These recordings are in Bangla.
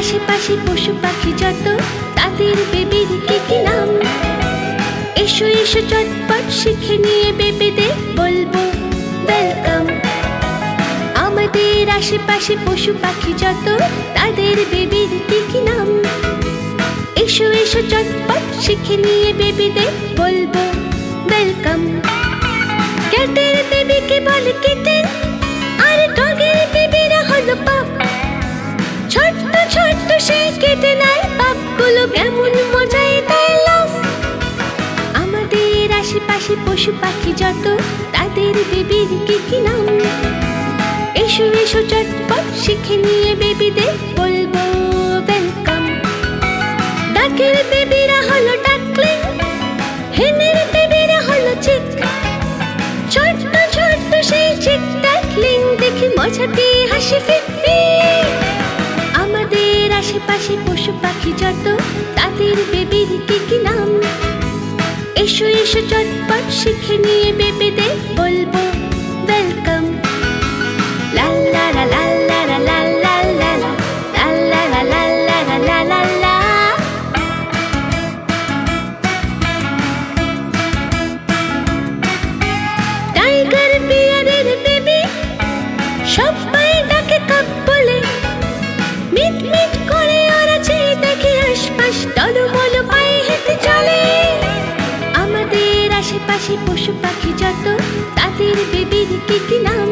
আশেপাশে পশু পাখি যত তাদের বেবির কি কি নাম? এসো এসো চটপট শিখে নিয়ে বেবিদের বলবো ওয়েলকাম। আমাদের আশেপাশে পশু পাখি যত তাদের বেবির কি কি নাম? এসো এসো চটপট শিখে নিয়ে বেবিদের বলবো ওয়েলকাম। ক্যাটের বেবিকে বলে কিটেন, আর ডগের বেবিরা হলো পাপ। ছোট্ট ছোট্ট সেই কেটে নেয় পাপগুলো, কেমন মজায় দেয় লাফ। আমাদের আশেপাশে পশু পাখি যত তাদের বেবির কি কি নাম? এসো এসো চটপট শিখে নিয়ে বেবিদের বলবো ওয়েলকাম। ডাকের বেবিরা হলো ডাকলিং, হেনের বেবিরা হলো চিক। ছোট্ট ছোট্ট সেই চিক ডাকলিং দেখে মজাতে হাসি ফিটফি। আমাদের আশেপাশে পশু পাখি যত তাদের বেবির কি কি নাম? এসো এসো চটপট শিখে নিয়ে বেবিদের বলবো ওয়েলকাম। লা লা লা লা লা লা লা লা লা লা লা লা লা লা লা লা। টাইগার বিয়ারের বেবি সবাই ডাকে কাপ বলে। মিট মিট করে ওরা চেয়ে দেখে আশপাশ, টলমল পায়ে হেঁটে চলে। আমাদের আশেপাশে পশু পাখি যত তাদের বেবির কি কি নাম?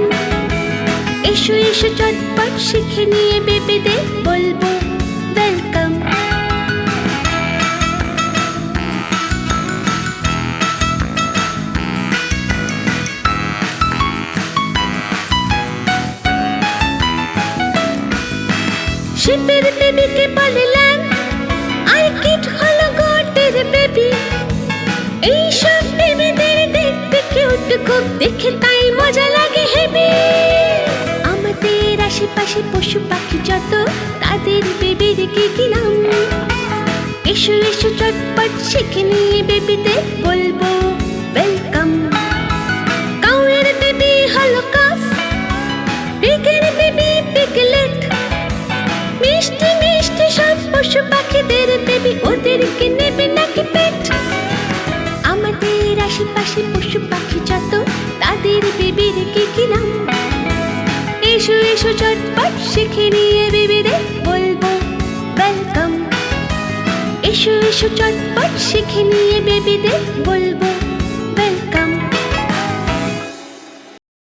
এসো এসো চটপট শিখে নিয়ে বেবিদের বলবো ওয়েলকাম। শিপের বেবিকে বলে ল্যাম্ব, আর কিট হলো গোটের বেবি। এইসব বেবিদের দেখতে কিউট খুব, দেখে তাই মজা লাগে হেবি। আমাদের আশেপাশে পশু পাখি যত তাদের বেবির কি কি নাম? এসো এসো চটপট শিখে নিয়ে বেবিদের বলবো ওয়েলকাম। কাউয়ের বেবি হলো কাফ, পিগের বেবি পিগলেট। মিষ্টি মিষ্টি সব পশু পাখিদের বেবি, ওদেরকে নেবে নাকি পেট? আমাদের আশেপাশে পশু পাখি যত তাদের বেবির কি কি নাম? এসো এসো চটপট শিখে নিয়ে বেবিদের বলবো ওয়েলকাম। এসো এসো চটপট শিখে নিয়ে বেবিদের বলবো